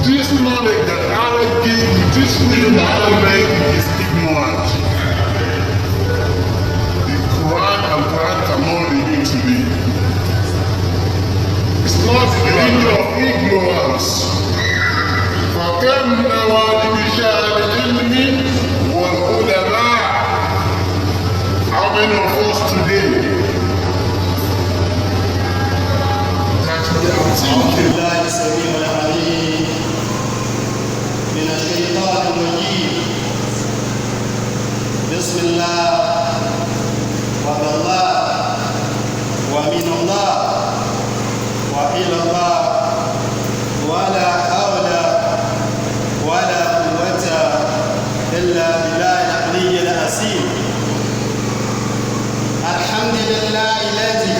This knowledge that Allah gave you, this wisdom that Allah made you is ignorant. The Quran and Quran cannot reveal to me. It's not the danger of ignorance. فَكَمْ نَوَادِبِ شَاءَ الْعِلْمِ وَالْعُلَمَاءِ. How many of us today that we are thinking من الشيطان الرجيم بسم الله وبالله ومن الله وإلى الله ولا حول ولا قوة إلا بالله العلي العظيم. الحمد لله الذي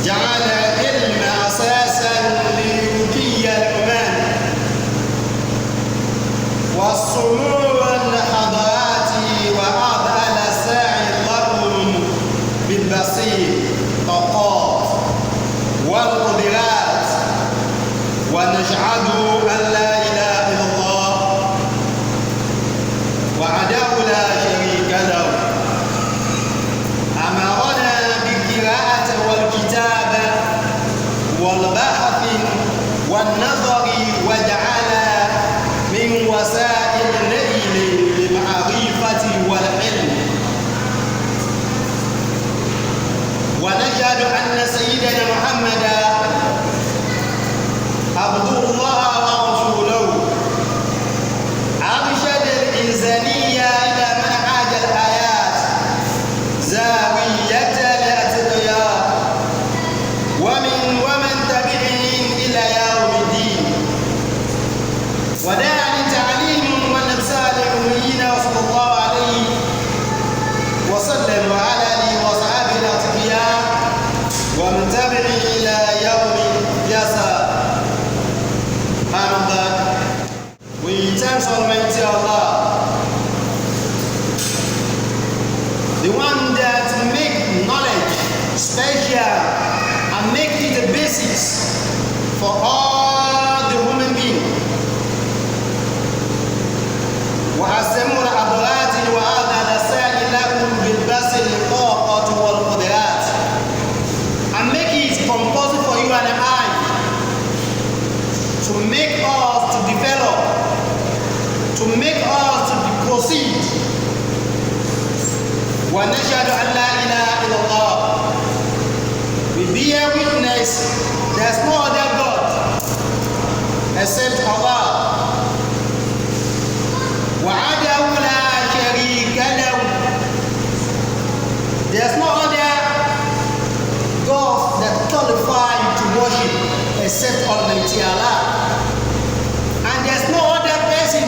جعل العلم أساسا للوجية الأمان والصمود الحضارات وأضعل ساعي لهم بالبصير طاقات والقدرات ونشهد أن لا إله إلا الله وحده لا شريك له أمرنا بالقراءة والكتابة والبحث والنظر وجعل من وسائل النيل للمعرفة والعلم. ونشهد أن سيدنا محمدا عبد الله ورسوله أرشد الإنسانية إلى منهج الآيات زاوية الاتقياء ومن تبعهم إلى يوم الدين وداعا لتعليم والنبساء للأميين وصلى الله عليه وسلم وعلى آله وصحبه الأتقياء ومن تبعهم إلى يوم الجزاء. We thank Almighty Allah, the one that make knowledge special and make it the basis for all the human beings. وأسموا العضلات وهذا السائل لكم بالبسل الطاقة والقدرات, and make it compulsory for you and I to make us to develop, to make us to proceed. ونشهد أن لا إله إلا الله. We bear witness there's no other God except Allah. وحده لا شريك له. There's no other God that qualified to worship except Almighty Allah. And there's no other person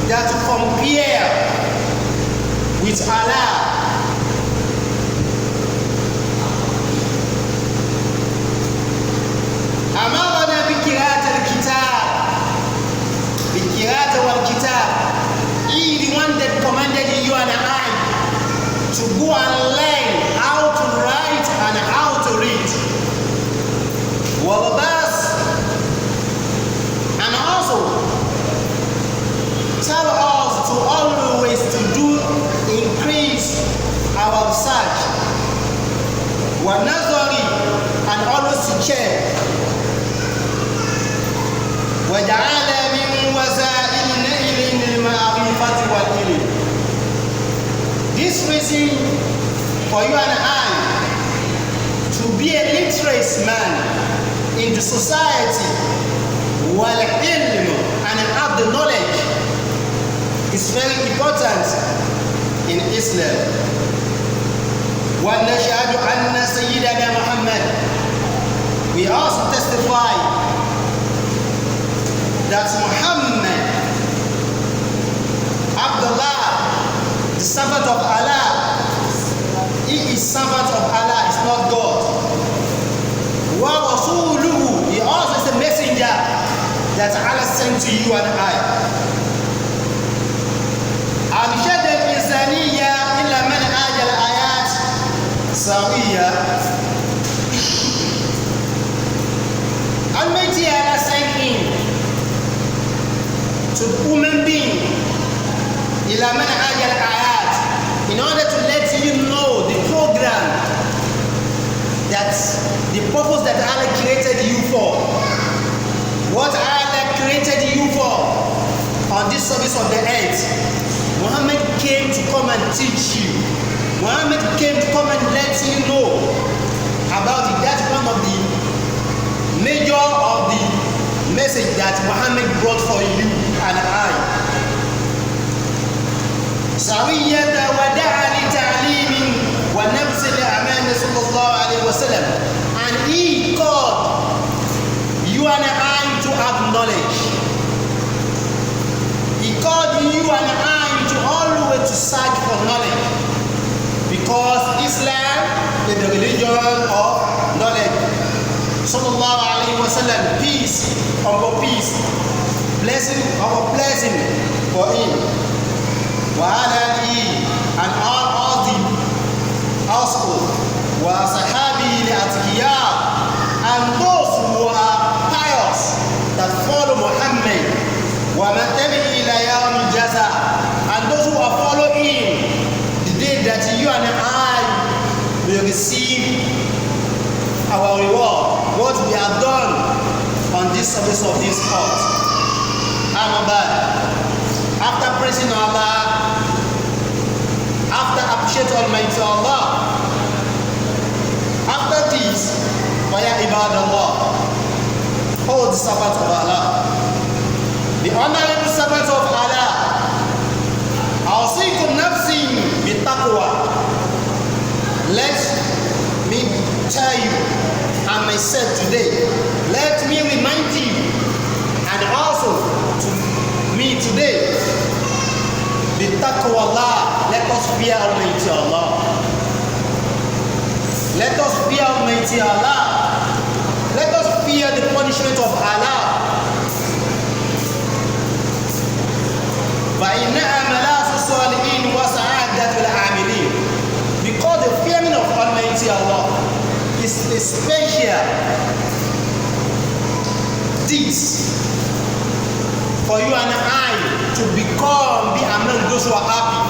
that to compare with Allah. أمرنا بقراءة الكتاب بالقراءة والكتاب. He the one that commanded you and I to go and learn how to write and how to read. والباس, and also tell us to always to do increase our research. ونظري, and always to check. وجعل من وسائل النيل للمعرفة والعلم. This reason for you and I to be a literate man in the society, والعلم, and have the knowledge is very important in Islam. ونشهد أن سيدنا محمد, we also testify that Muhammad, Abdullah, the servant of Allah, he is servant of Allah, is not God. وَرَسُولُهُ, he also is a messenger that Allah sent to you and I. أرشد الإنسانية إلى منهج الآيات سوية to the human being إلى منهج الآيات, in order to let you know the program, that the purpose that Allah created you for, what Allah created you for on this surface of the earth. Muhammad came to come and teach you. Muhammad came to come and let you know about it. That's one of the major of the message that Muhammad brought for you and I. سوية ودعا لتعليم ونفس الأمان صلى الله عليه وسلم, and he called you and I to have knowledge. He called you and I to always to search for knowledge, because Islam is the religion of knowledge. Sallallahu alaihi wasallam, peace upon peace, blessing upon blessing for him. وعلى and all the household, وصحابه الأتقياء, and those who are pious that follow Muhammad, ومن تبع إلى يوم الجزاء, and those who are following the day that you and I will receive our reward, what we have done on this surface of this earth. After praising Allah, after appreciating Almighty Allah, after this, Faya Ibadallah, all the servants of Allah, the honorable servants of Allah, Awsikum nafsi bitaqwa. Let me tell you and myself today, let me remind you, and also to me today, bitaqwa Allah, let us fear Almighty Allah. Let us fear Almighty Allah. Let us fear the punishment of Allah. فإنها ملاذ الصالحين وسعادة العاملين. Because the fearing of Almighty Allah is a special deeds for you and I to be among those who are happy.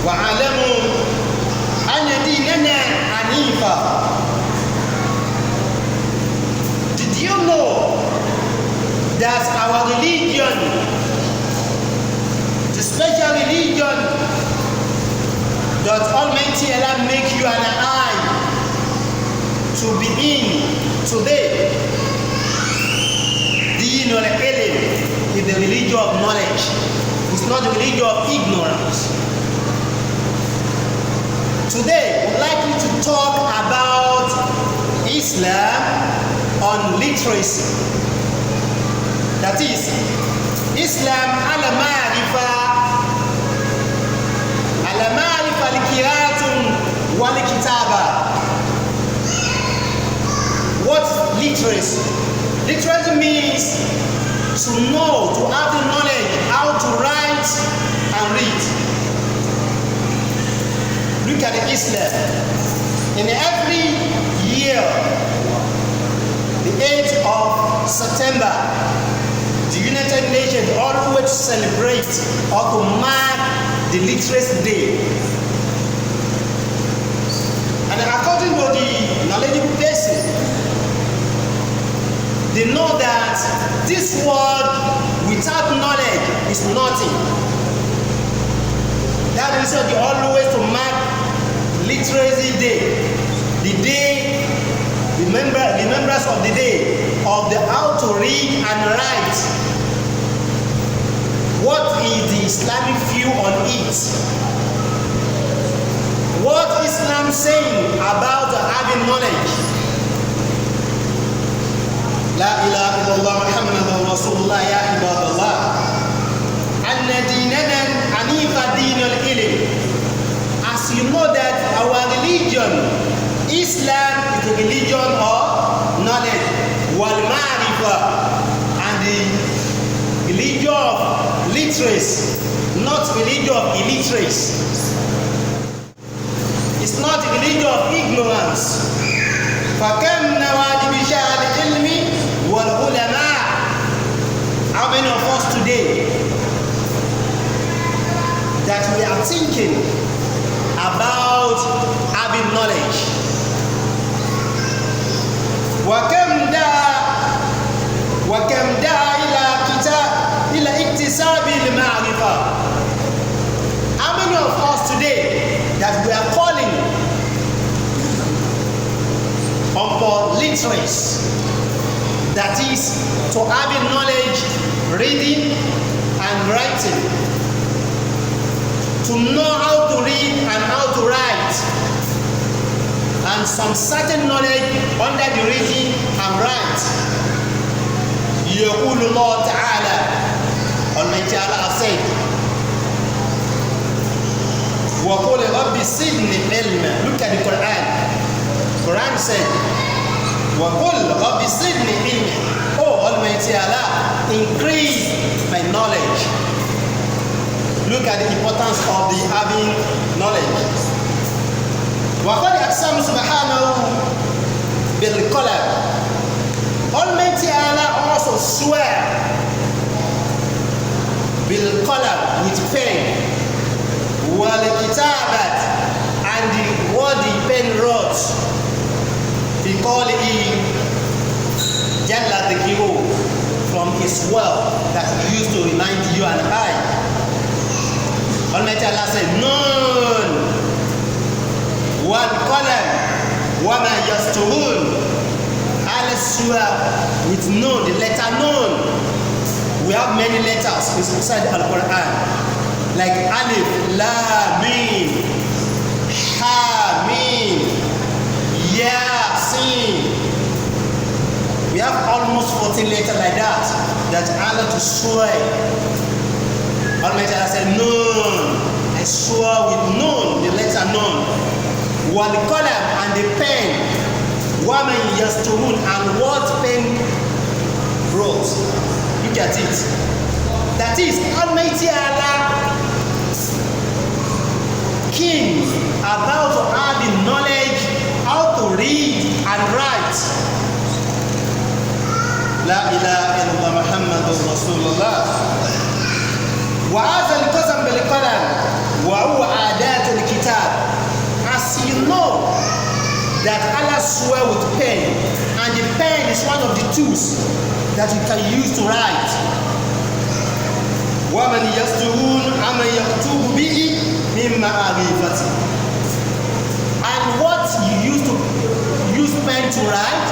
وَعَلَمُوا أَنَّ دِينَنَا حَنِيفًا. Did you know that our religion, the special religion that Almighty Allah make you and I to be in today, AINUL-HAQ is the religion of knowledge. It's not the religion of ignorance. Today, we'd like you to talk about Islam on literacy. That is, Islam al-ma'rifa al-qira'atun wal-kitaba. What's literacy? Literacy means to know, to have the knowledge how to write and read. Look at Islam. In every year, the 8th of September, the United Nations always celebrate or to mark the Literacy Day. And according to the knowledgeable person, they know that this world without knowledge is nothing. That is why they always to mark Literacy Day, the day, remembrance of the day of the how to read and write. What is the Islamic view on it? What Islam saying about having knowledge? La ilaha illallah Muhammadur Rasulullah ya ibadallah. Anna dinana hanifa dinul ilm. As you know that our religion, Islam, is the religion of knowledge, wal ma'rifa, and the religion of literacy, not religion of illiteracy. It's not a religion of ignorance. فَكَمْ نَوَادِبِ شَاءَ الْعِلْمِ وَالْعُلَمَاءِ. thinking about having knowledge. وكم دعا إلى اكتساب المعرفة. How many of us today that we are calling upon literacy, that is to having knowledge, reading and writing, to know how to read and how to write, and some certain knowledge under the reading and write. يقول الله تعالى, Almighty Allah has said, وقل رب زدني علما. Look at the Quran. Quran said, وقل رب زدني علما. Oh Almighty Allah, increase my knowledge. Look at the importance of the having knowledge. وقد أقسم سبحانه بالقلم. Almighty Allah also swear بالقلم, with pen, والكتابة, and what the pen wrote. He called it Jalla the hero, from his wealth that he used to remind you and I. Almighty Allah said, Nun wal qalam wama yasturun. Allah swear with Nun, the letter Nun. We have many letters inside Al-Quran, like Alif, La, Mim, Ha, Mim, Ya, Sin. We have almost 14 letters like that Allah to swear. Almighty Allah said, Nun, I swear with Nun, the letter Nun, wal qalam, and the pen, waman yasturun, and what pen wrote. Look at it. That is Almighty Allah, King, about to have the knowledge how to read and write. La ilaha illallah Muhammadur Rasulullah. وهذا القسم بالقلم وهو عادات الكتاب. As you know that Allah swear with pen, and the pen is one of the tools that you can use to write. وَمَنْ يَسْتُرُونَ أَمَنْ يَكْتُبُ بِهِ مِنْ مَعَرِفَةِ. And what you use pen to write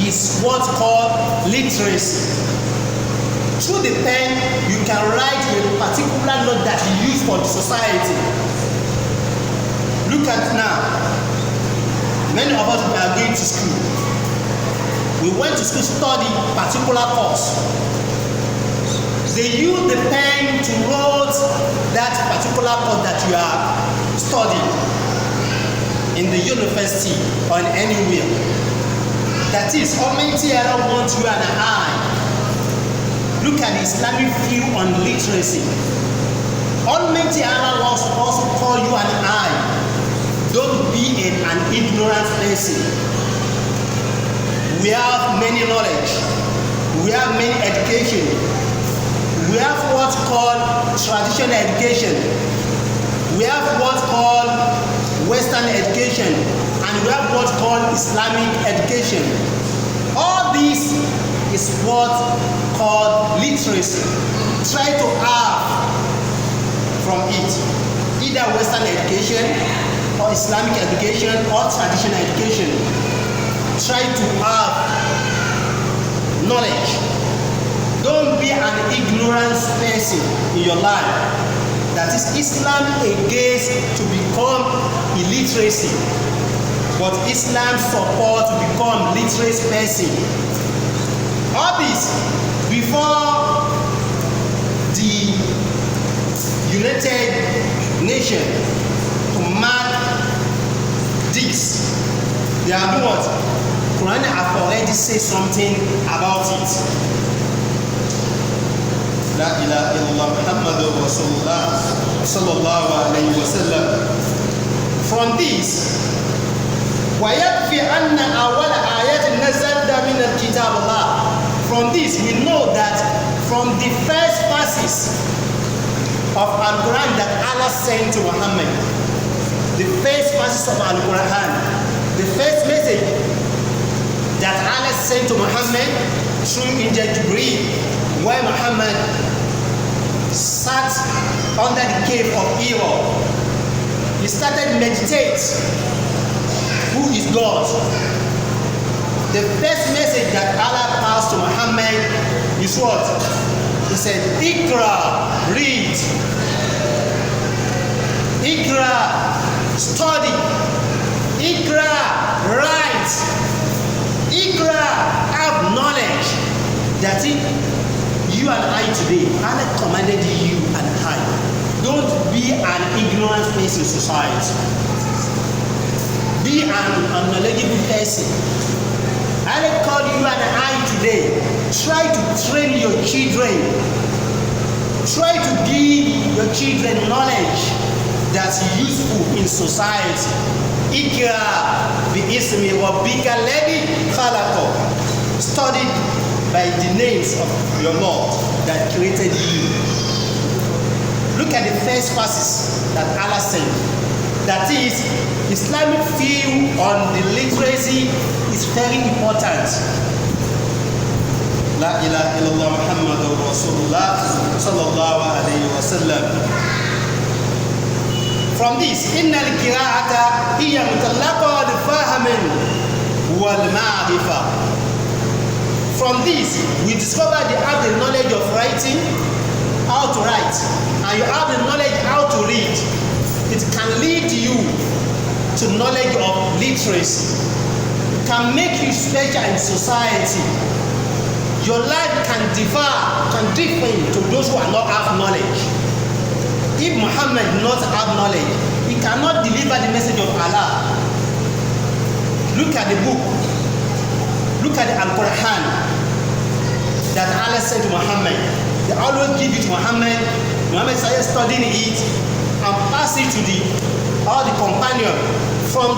is what's called literacy. Through the pen, you can write a particular note that you use for the society. Look at now. Many of us are going to school. We went to school to study a particular course. They use the pen to write that particular course that you are studying in the university or in anywhere. That is, Almighty Allah wants you and I. Look at the Islamic view on literacy. Almighty Allah wants to also call you and I. Don't be an ignorant person. We have many knowledge. We have many education. We have what's called traditional education. We have what's called Western education. And we have what's called Islamic education. All this is what's called literacy. Try to have from it either Western education or Islamic education or traditional education. Try to have knowledge. Don't be an ignorant person in your life. That is Islam against to become illiteracy, but Islam support to become literate person. All this before the United Nations to mark this. They are doing what? Quran have already said something about it. La ilaha illallah Muhammadur sallallahu alayhi wa sallam. From this, وَيَكْفِي أَنَّ أَوَّلَ آيَةٍ نَزَلَ مِنَ الْكِتَابِ اللَّهِ. From this, we know that from the first verses of Al-Quran that Allah sent to Muhammad. The first verses of Al-Quran, the first message that Allah sent to Muhammad through Angel Jibreel, where Muhammad sat under the cave of Hira. He started meditate. Who is God? The first message that Allah passed to Muhammad is what? He said, Ikra, read. Ikra, study. Ikra, write. Ikra, have knowledge. That it, you and I today, Allah commanded you and I. Don't be an ignorant person in society. Be an unknowledgeable person. Allah called you and I today. Try to train your children. Try to give your children knowledge that's useful in society. Ikra bi ismi rabbika alladhi khalaqa. Studied by the names of your Lord that created you. Look at the first verses that Allah said. That is, Islamic view on the literacy is very important. La ilaha illallah Muhammadur Rasulullah sallallahu alayhi wa sallam. From this, inna al-qira'ata hiya mutallaqah al-fahamin wal-ma'rifa. From this, we discover you have the knowledge of writing, how to write, and you have the knowledge how to read. It can lead you to knowledge of literacy. It can make you special in society. Your life can differ to those who are not have knowledge. If Muhammad does not have knowledge, he cannot deliver the message of Allah. Look at the book. Look at the Al-Quran that Allah sent to Muhammad. They always give it to Muhammad. Muhammad started studying it and pass it to all the companions from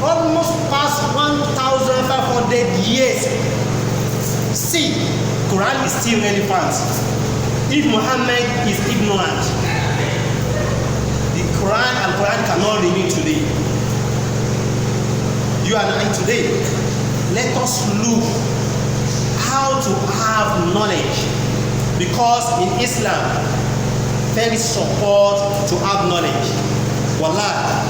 almost past 1,500 years. See, Quran is still relevant. If Muhammad is ignorant, the Quran and Quran cannot remain today. You and I today, let us look how to have knowledge, because in Islam there is support to have knowledge. Wallah,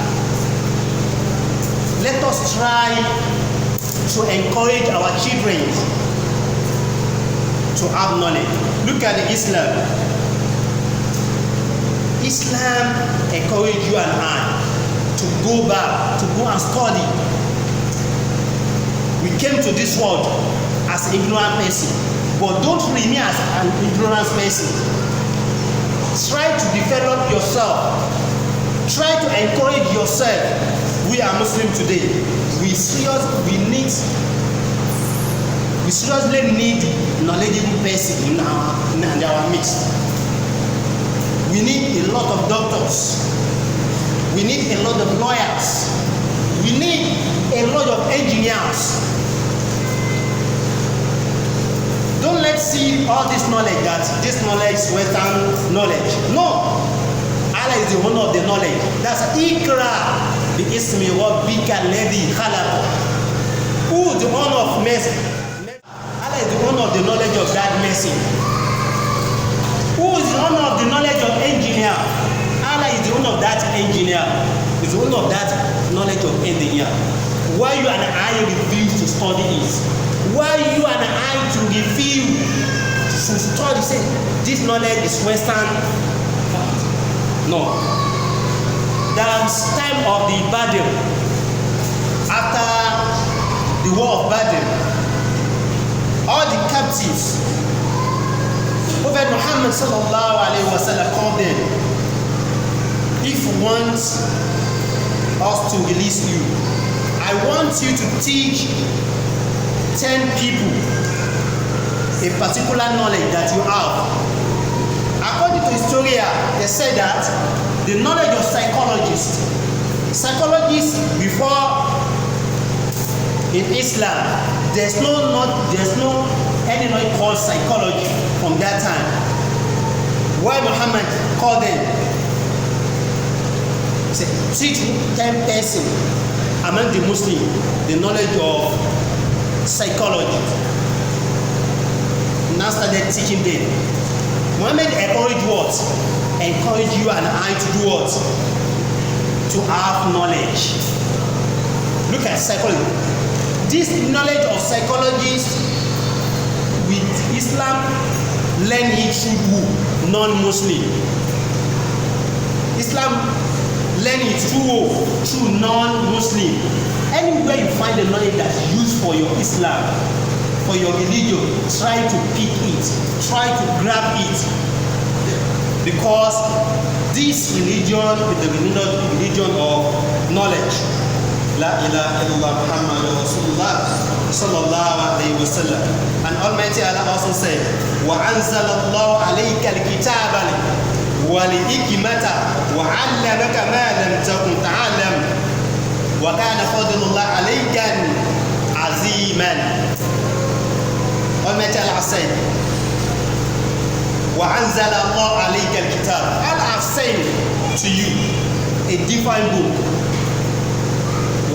let us try to encourage our children to have knowledge. Look at the Islam. Islam encourages you and I to go back, to go and study. We came to this world as an ignorant person, but don't remain as an ignorant person. Try to develop yourself. Try to encourage yourself. We are Muslim today. We seriously need knowledgeable person in our midst. We need a lot of doctors. We need a lot of lawyers. We need a lot of engineers. Don't let's see all this knowledge that this knowledge is Western knowledge. No. Allah is the owner of the knowledge. That's Ikra bi ismi rabbika alladhi khalaqa. Who is the owner of mercy? Allah is the owner of the knowledge of that mercy. Who is the owner of the knowledge of engineer? Allah is the owner of that engineer. Is the owner of that knowledge of engineer. Why you and I refuse to study it? Why you and I to refuse to study? Say this knowledge is Western. No. There is time of the battle. After the war of Badr, all the captives, Prophet Muhammad sallallahu alaihi wasallam called them. If you want us to release you, I want you to teach 10 people a particular knowledge that you have. According to Historia, they said that the knowledge of psychologists before in Islam, there's no any knowledge called psychology from that time. Why Muhammad call them. Say, teach 10 person among the Muslim the knowledge of psychology. Now started teaching them. Muhammad encouraged what? Encourage you and I to do what? To have knowledge. Look at psychology. This knowledge of psychologists with Islam, learn it through who? Non-Muslim. Islam, learn it through non-Muslim. Anywhere you find the knowledge that's used for your Islam, for your religion, try to pick it, try to grab it, because this religion is the religion of knowledge. La ilaha illallah Muhammadur Rasulullah sallallahu alayhi wa sallam. And Almighty Allah also said, wa anzala Allahu alayka al-kitaba wal hikmata wa 'allamaka ma lam takun ta'lam wa kana fadlullahi alayka aziman. Almighty Allah said, wa anzala Allahu alayka al-kitab. Allah has sent to you a divine book,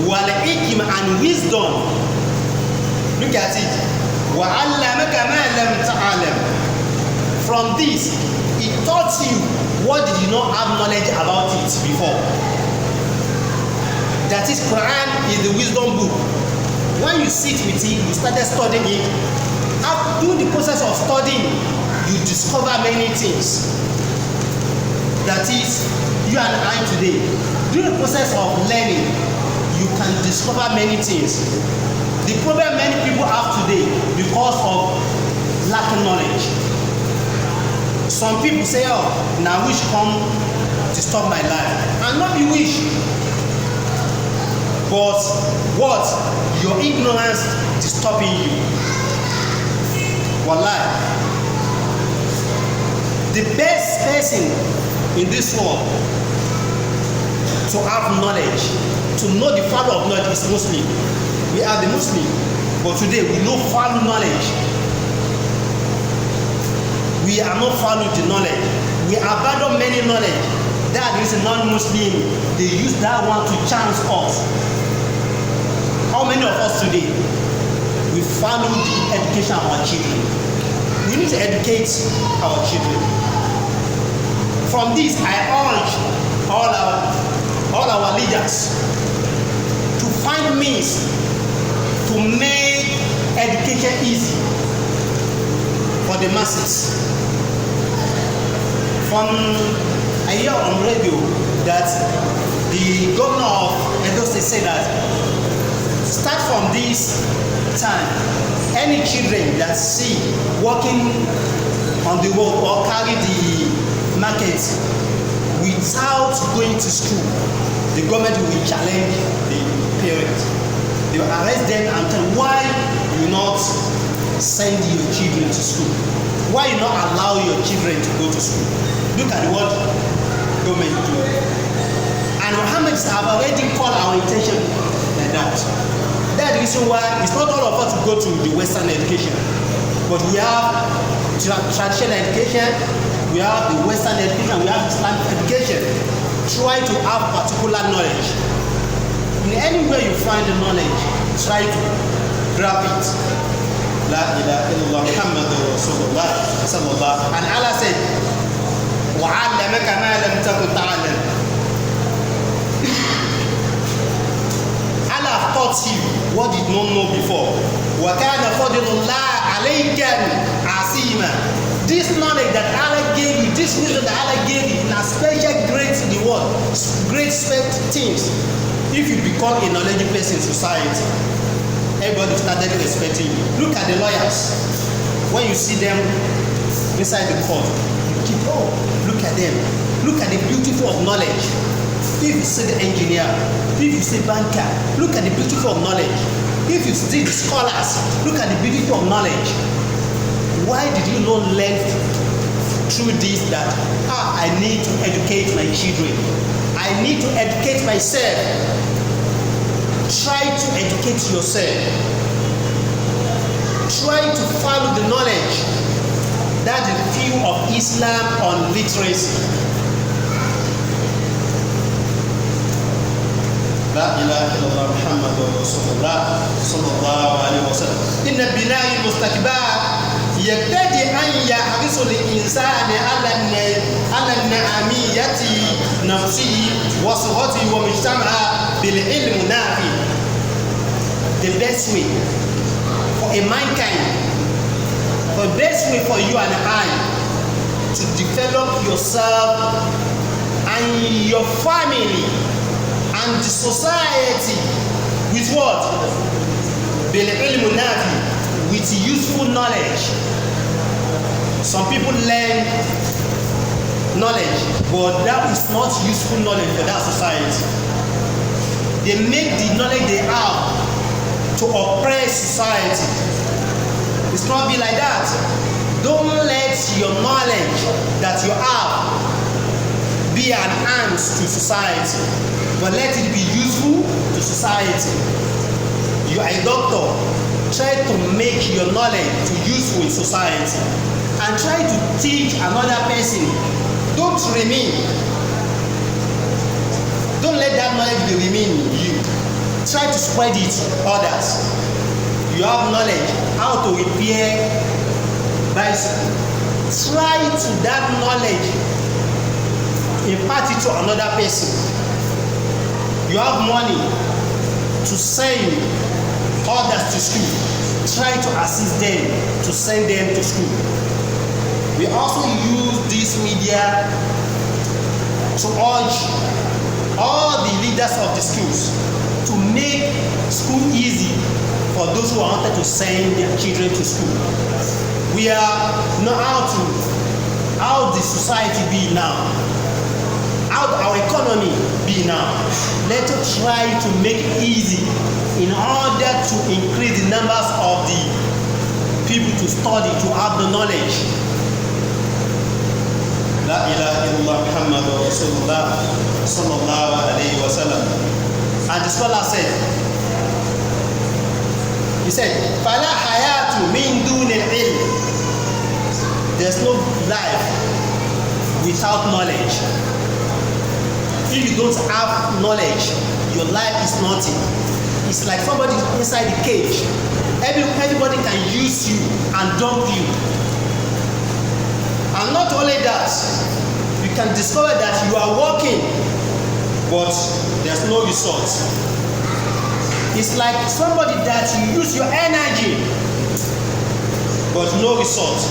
wal hikmah, and wisdom. Look at it. Wa 'allamaka ma lam ta'lam. From this, it taught you what did you not have knowledge about it before. That is, Quran is the wisdom book. When you sit with it, you started studying it. Through the process of studying, you discover many things. That is, you and I today, during the process of learning, you can discover many things. The problem many people have today because of lacking knowledge. Some people say, oh, now wish come to stop my life. And not be wish. But what? Your ignorance is stopping you. Wallahi. The best person in this world to have knowledge, to know the value of knowledge, is Muslim. We are the Muslim, but today we don't value knowledge. We are not valuing the knowledge. We abandon many knowledge. That is a non-Muslim. They use that one to chance us. How many of us today we value the education of our children? We need to educate our children. From this, I urge all our leaders to find means to make education easy for the masses. From I hear on radio that the governor of Edo State said that start from this time, any children that see walking on the road or carry the market without going to school, the government will challenge the parents. They will arrest them and tell why you not send your children to school. Why you not allow your children to go to school? Look at what government do. And Muhammad have already called our intention like that. That's the reason why it's not all of us to go to the Western education, but we have traditional education, we have the Western education, we have Islamic education. Try to have particular knowledge. In any way you find the knowledge, try to grab it. La ilaha illallah Muhammadur Rasulullah sallallahu. And Allah said, wa 'allamaka ma lam takun ta'lam. Allah taught you what you don't know before. Wa kana fadlullahi alayka azima. This knowledge that Allah gave you, this wisdom that Allah gave you, na special great reward, great things. If you become a knowledgeable person in society, everybody started respecting you. Look at the lawyers. When you see them inside the court, you keep, oh, look at them. Look at the beauty of knowledge. If you see the engineer, if you see banker, look at the beauty of knowledge. If you see the scholars, look at the beauty of knowledge. Why did you not learn through this that I need to educate my children? I need to educate myself. Try to educate yourself. Try to follow the knowledge. That's the view of Islam on literacy. لا إله إلا الله محمد رسول الله صلى الله عليه وسلم. إن بناء المستكبر يقتضي أن يحرص الإنسان على النعمية نفسه وصحته ومجتمعه بالعلم النافع. The best way for a mankind, the best way for you and I to develop yourself and your family and the society with what? Bil-ilm nafi, with useful knowledge. Some people learn knowledge, but that is not useful knowledge for that society. They make the knowledge they have to oppress society. It's not be like that. Don't let your knowledge that you have be an arm to society, but let it be useful to society. You are a doctor, try to make your knowledge to useful in society and try to teach another person. Don't let that knowledge be remain in you. Try to spread it to others. You have knowledge how to repair bicycle. Try to that knowledge impart it to another person. You have money to send others to school. Try to assist them to send them to school. We also use this media to urge all the leaders of the schools to make school easy for those who wanted to send their children to school. We are know how the society be now, how our economy be now. Let us try to make it easy in order to increase the numbers of the people to study, to have the knowledge. La ilaha illallah Muhammad Rasulullah sallallahu alayhi wa sallam. And the scholar said, he said, "Fala hayatu min duni al-ilm." There's no life without knowledge. If you don't have knowledge, your life is nothing. It's like somebody inside the cage. Everybody can use you and dump you. And not only that, you can discover that you are working, but there's no result. It's like somebody that you use your energy, but no result.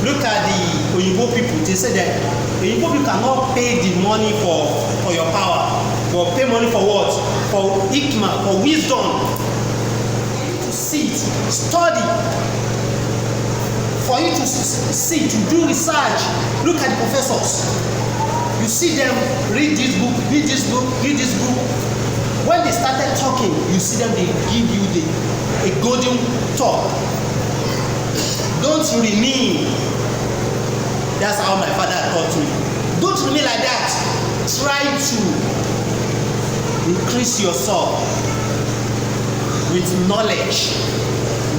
Look at the Oyinbo people. They say that Oyinbo people cannot pay the money for your power, but pay money for what? For hikmah, for wisdom. To sit, study. For you to see, to do research. Look at the professors. You see them read this book, read this book, read this book. When they started talking, you see them, they give you a golden talk. Don't remain. That's how my father taught me. Don't remain like that. Try to increase yourself with knowledge.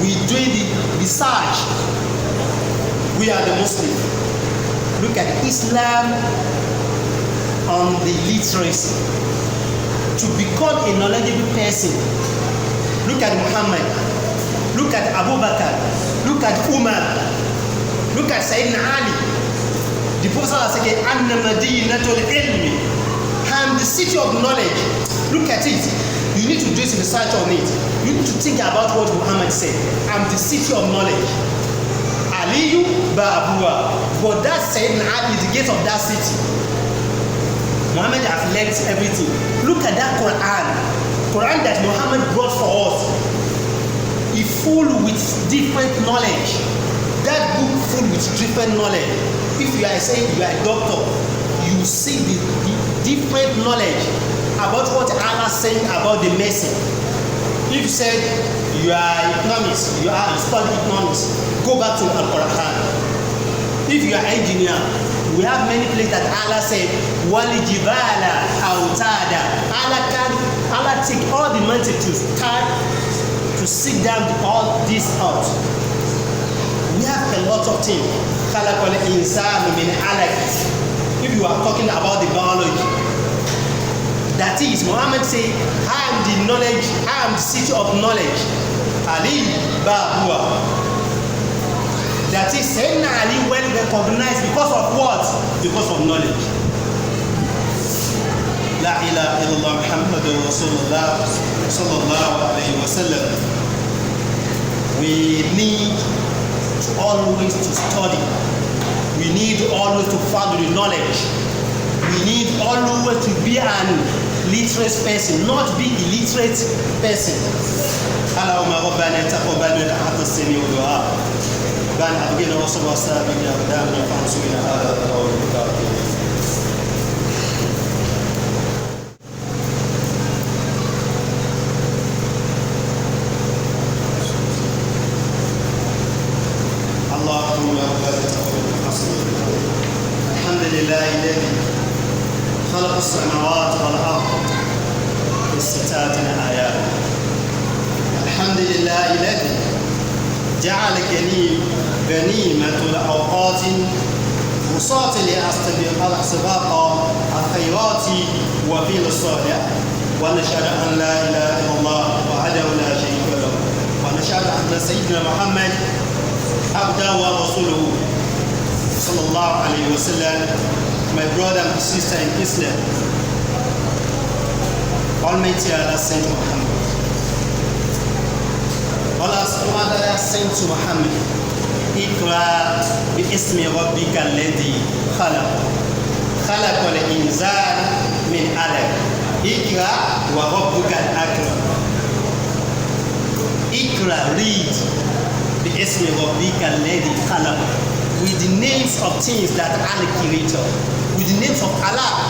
We doing the research. We are the Muslim. Look at Islam on the literacy. To become a knowledgeable person, look at Muhammad, look at Abu Bakr, look at Umar, look at Sayyidina Ali. The Prophet said, "Anna Madinatul ilmi," and the city of knowledge. Look at it. You need to do research on it. You need to think about what Muhammad said. I'm the city of knowledge. Aliyu Ba'abua. But that Sayyidina Ali is the gate of that city. Muhammad has learned everything. Look at that Quran that Muhammad brought for us. It's full with different knowledge. That book full with different knowledge. If you are saying you are a doctor, you see the different knowledge about what Allah saying about the medicine. If you said you are economist, you are studying economics, go back to Al-Quran. If you are engineer, we have many places that Allah said, "Walijibala autada." Allah take all the money to start to sit down all this out. We have a lot of things. خلق الإنسان من علق. If you are talking about the biology, that is, Muhammad say, I am the knowledge, I am the city of knowledge. Ali Babua. That is, Sayyidina Ali well recognized because of what? Because of knowledge. La ilaha illallah Muhammadur Rasulullah sallallahu alayhi wa sallam. We need to always to study. We need always to follow the knowledge. We need always to be an literate person, not be illiterate person. Allahumma rabbana taqabbal minna anta as-sami'u du'a. Rabbana abghina wa sabba sabina wa damna fansurna ala al-qawmi al-kafirin. الحمد لله الذي خلق السماوات والأرض في 6 آيات. الحمد لله الذي جعل غنيمة الأوقات فرصات لأسباق الخيرات وفعل الصالح. ونشهد أن لا إله إلا الله وحده لا شريك له. ونشهد أن سيدنا محمد عبده ورسوله sallallahu alayhi wa sallam. My brother and sister in Islam, Almighty Allah sent Muhammad. Allah sent to Muhammad. Iqra bi ismi rabbika alladhi khalaq. Khalaqal insana min 'alaq. Iqra wa rabbuka al-akram. Iqra, read bi ismi rabbika alladhi khalaq. With the names of things that Allah created, with the names of Allah.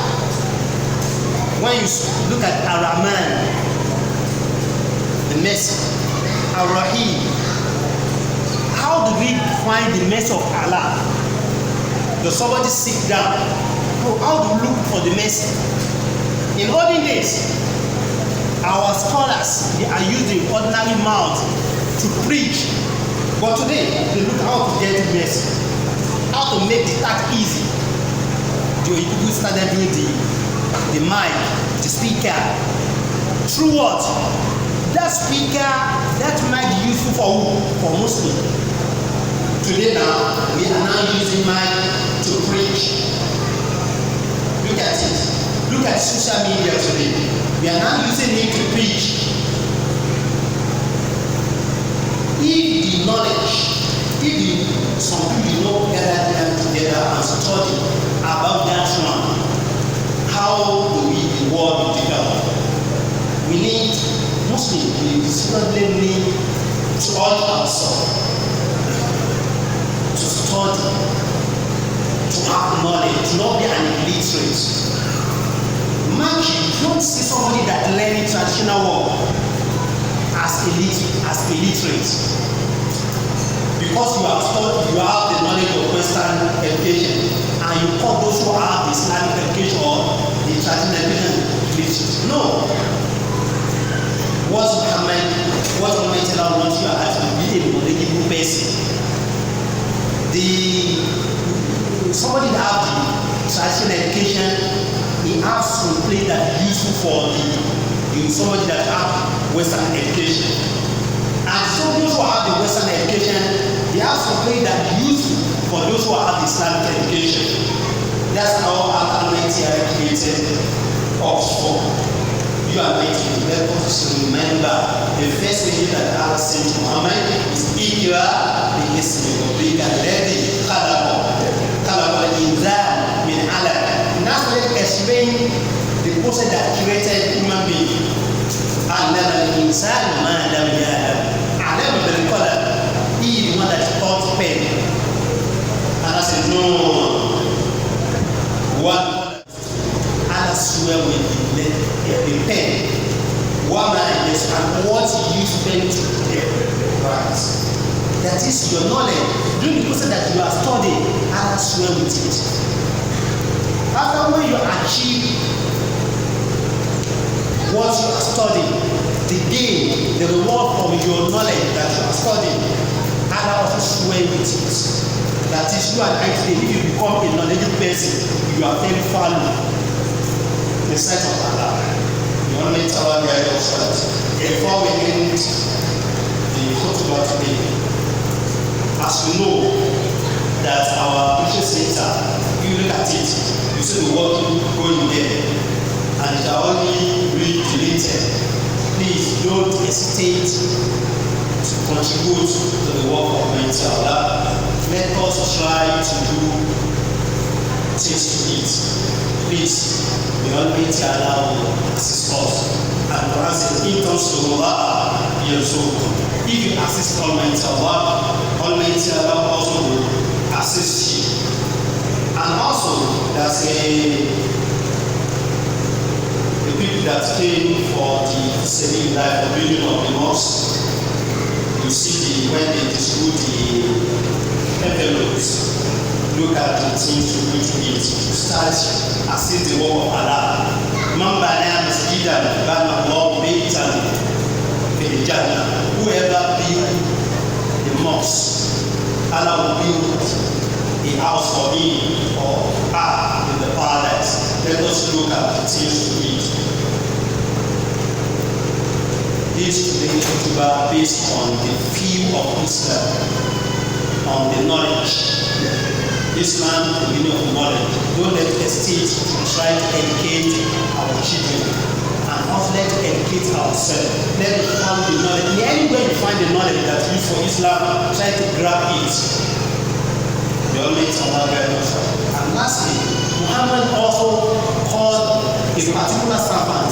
When you look at Ar-Rahman, the mercy, Ar-Rahim, how do we find the mercy of Allah? Does somebody sit down? How do we look for the mercy? In olden days, our scholars, they are using ordinary mouth to preach, but today they look how to get mercy. How to make the task easy. The people started doing the mic, the speaker. Through what? That speaker, that mic is useful for who? For Muslim. Today now, we are now using mic to preach. Look at it. Look at social media today. We are now using it to preach. If the knowledge, some people gather them together and study about that one, how do the world develop? We need Muslims, we certainly need to urge ourselves to study, to have knowledge, to not be an illiterate. Mind you, don't see somebody that learning traditional work as illiterate. Because you have studied, you have the knowledge of Western education, and you call those who have the Islamic education or the traditional education illiterate. No. What Almighty Allah wants you to be a knowledgeable person. Somebody that have the traditional education, he has some place that is useful for somebody that have Western education. And so those who have the Western education, they have some place that is useful for those who have the Islamic education. That's how Almighty Allah created us for. You are going to let us remember the first thing that Allah sent to Muhammad is Iqra bi ismi rabbika alladhi khalaqal insana min 'alaq. And that's why they explain the person that created human being. Allama al-insana ma lam ya'lam. Alam bil qalam. He the one that taught pen. And I said, no. One Allah swear with the pen. One man is and what you use pen to write. That is your knowledge. During the process that you are studying, Allah swear with it. After when you achieve what you are studying, the gain, the reward from your knowledge that you are studying, Allah also swear with it. That is, you and I today, if you become a knowledgeable person, you are very valuable in the sight of Allah. You want to tell our guide us that before we end the Khutubah today, as we know that our mission center, you look at it, you see the work going there, and it are only really deleted. Please don't hesitate to contribute to the work of Almighty Allah. Let us try to do things to it. Please, the Almighty Allah will assist us. And for us, in terms of Allah, if you assist Almighty Allah, Almighty Allah also will assist you. And also, there's the people that came for the saving life, the building of the mosque. You see when they distribute the envelopes, look at the things to do to it, to start assist the work of Allah. Man bana masjidan bana Allah baytan fil jannah. Whoever build the mosque, Allah will build a house for him or her in the paradise. Let us look at the things to it. This today Khutubah based on the view of Islam, on the knowledge. Islam, the meaning of knowledge. Don't let the state try to educate our children, and also let us educate ourselves. Let us find the knowledge. Anywhere you find the knowledge that is for Islam, try to grab it. The Almighty Allah guide us. And lastly, Muhammad also called a particular servant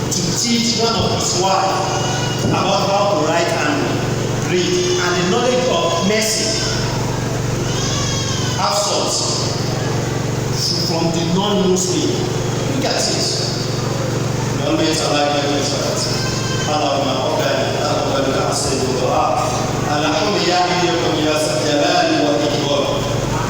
to teach one of his wives about how to write and read, and the knowledge of mercy. Have sorts from the non-Muslim. Look at this. The Almighty Allah gave us that. Allahumma ubbana asli du'a. Alhamdulillah ya jalali wa ikram.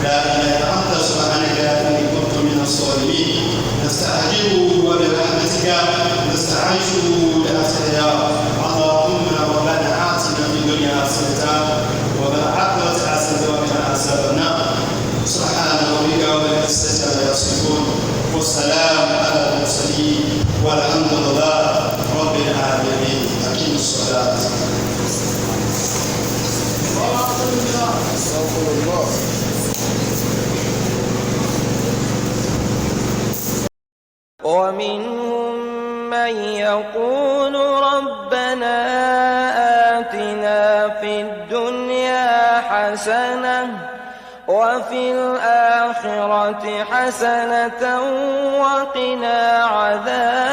La ilaha illa anta subhanaka inni kuntu minas salimin. Nasta'jilu wa bi rahmatika nasta'ishu bi asriya. Allahumma rabbana atina fid dunya hasanatan wa fil akhirati hasanatan wa qina adhaban. سبحان ربك رب العزة عما يصفون والسلام على المرسلين والحمد لله رب العالمين. أقيموا الصلاة. ومنهم من يقول ربنا آتنا في الدنيا حسنة وفي الآخرة حسنة وقنا عذاب